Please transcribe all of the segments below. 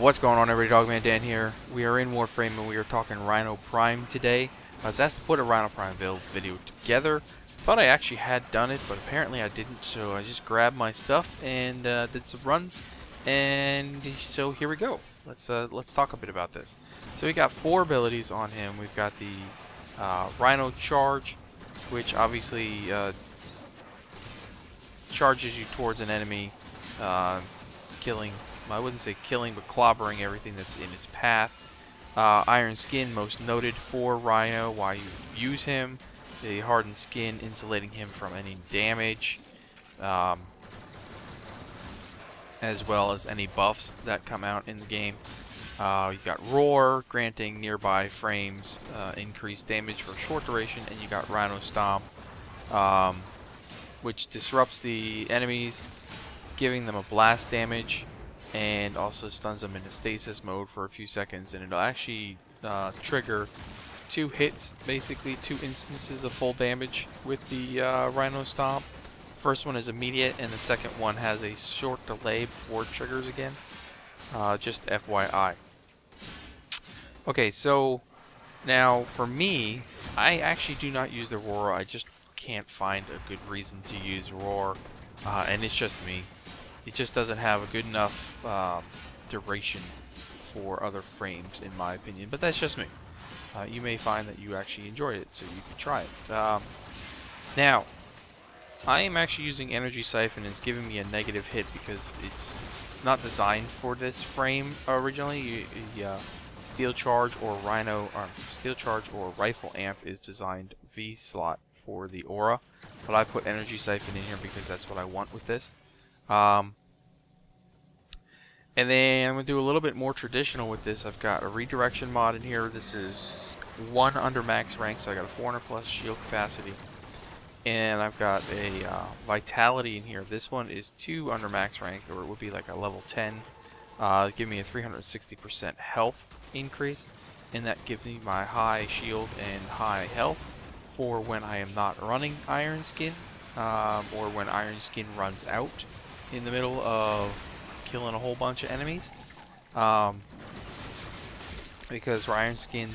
What's going on, everybody? Dogman Dan here. We are in Warframe and we are talking Rhino Prime today. I was asked to put a Rhino Prime build video together. Thought I actually had done it, but apparently I didn't, so I just grabbed my stuff and did some runs. And so here we go. Let's talk a bit about this. So we got 4 abilities on him. We've got the Rhino Charge, which obviously charges you towards an enemy, killing. I wouldn't say killing, but clobbering everything that's in its path. Iron Skin, most noted for Rhino, why you use him. The hardened skin, insulating him from any damage, as well as any buffs that come out in the game. You got Roar, granting nearby frames increased damage for a short duration, and you got Rhino Stomp, which disrupts the enemies, giving them a blast damage, and also stuns them into stasis mode for a few seconds, and it'll actually trigger 2 hits, basically 2 instances of full damage with the Rhino Stomp. First one is immediate, and the second one has a short delay before it triggers again. Just FYI. Okay, so now for me, I actually do not use the Roar. I just can't find a good reason to use Roar, and it's just me. It just doesn't have a good enough duration for other frames, in my opinion. But that's just me. You may find that you actually enjoyed it, so you can try it. Now, I am actually using Energy Siphon. It's giving me a negative hit because it's not designed for this frame originally. Steel Charge or Steel Charge or Rifle Amp is designed V slot for the aura, but I put Energy Siphon in here because that's what I want with this. And then I'm going to do a little bit more traditional with this. I've got a redirection mod in here. This is 1 under max rank, so I got a 400 plus shield capacity. And I've got a vitality in here. This one is 2 under max rank, or it would be like a level 10. Give me a 360% health increase, and that gives me my high shield and high health for when I am not running Iron Skin, or when Iron Skin runs out in the middle of killing a whole bunch of enemies, because Iron Skin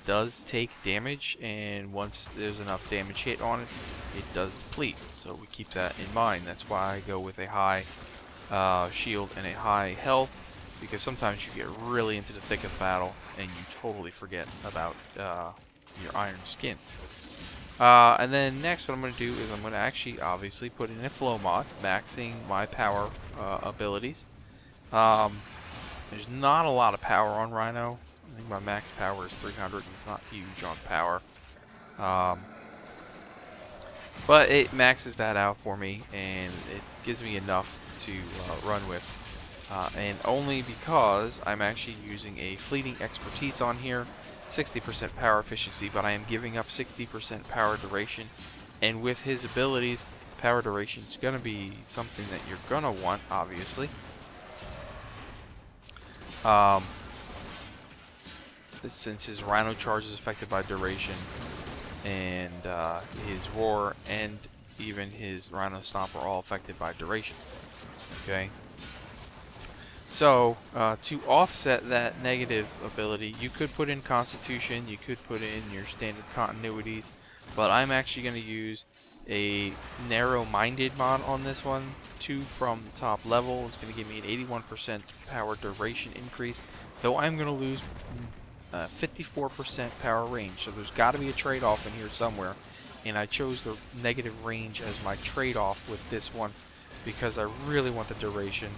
does take damage, and once there's enough damage hit on it, it does deplete. So we keep that in mind. That's why I go with a high shield and a high health, because sometimes you get really into the thick of the battle and you totally forget about your Iron Skin. And then next what I'm going to do is I'm going to actually obviously put in a flow mod, maxing my power abilities. There's not a lot of power on Rhino. I think my max power is 300, and it's not huge on power. But it maxes that out for me, and it gives me enough to run with. And only because I'm actually using a fleeting expertise on here. 60% power efficiency, but I am giving up 60% power duration, and with his abilities, power duration is going to be something that you're going to want, obviously. Since his Rhino Charge is affected by duration, and his Roar and even his Rhino Stomp are all affected by duration. Okay. So, to offset that negative ability, you could put in Constitution, you could put in your standard continuities, but I'm actually going to use a narrow-minded mod on this one. 2 from the top level is going to give me an 81% power duration increase, though I'm going to lose 54% power range, so there's got to be a trade-off in here somewhere, and I chose the negative range as my trade-off with this one because I really want the duration.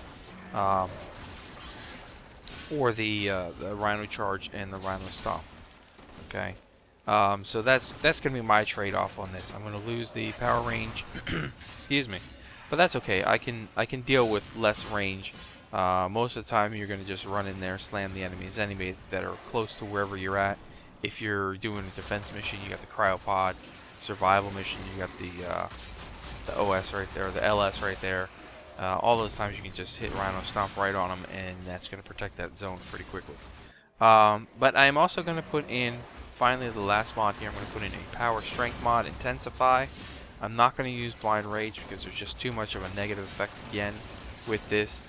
For the Rhino Charge and the Rhino Stomp. Okay, so that's going to be my trade-off on this. I'm going to lose the power range, excuse me, but that's okay. I can deal with less range. Most of the time, you're going to just run in there, slam the enemies that are close to wherever you're at. If you're doing a defense mission, you got the cryopod. Survival mission, you got the OS right there, the LS right there. All those times you can just hit Rhino Stomp right on them, and that's going to protect that zone pretty quickly. But I'm also going to put in, finally the last mod here, I'm going to put in a Power Strength mod, Intensify. I'm not going to use Blind Rage because there's just too much of a negative effect again with this.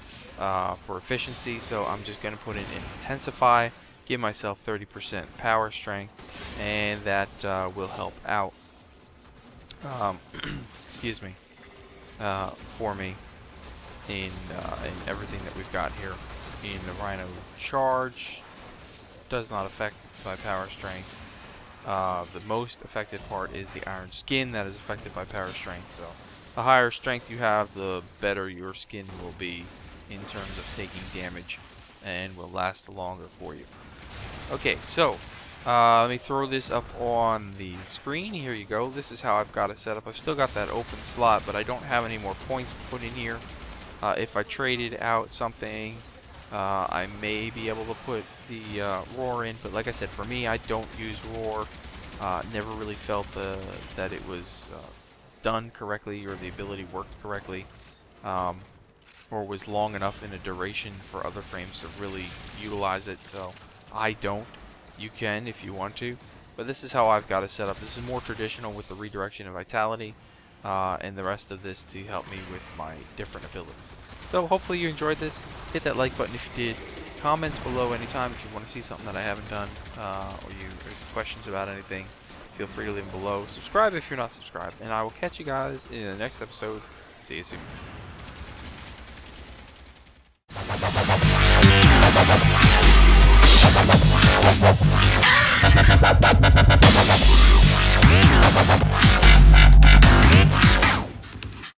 for efficiency, so I'm just going to put in Intensify, give myself 30% power strength, and that will help out. Excuse me, for me in everything that we've got here. In the Rhino Charge, does not affect by power strength. The most affected part is the Iron Skin, that is affected by power strength. So the higher strength you have, the better your skin will be in terms of taking damage, and will last longer for you. Okay, so let me throw this up on the screen. Here you go. This is how I've got it set up. I've still got that open slot, but I don't have any more points to put in here. If I traded out something, I may be able to put the Roar in, but like I said, for me, I don't use Roar. Never really felt that it was done correctly, or the ability worked correctly, or was long enough in a duration for other frames to really utilize it, so I don't. You can if you want to, but this is how I've got it set up. This is more traditional with the redirection of Vitality, and the rest of this to help me with my different abilities. So hopefully you enjoyed this. Hit that like button if you did. Comments below anytime if you want to see something that I haven't done, or you have questions about anything. Feel free to leave them below. Subscribe if you're not subscribed, and I will catch you guys in the next episode. See you soon.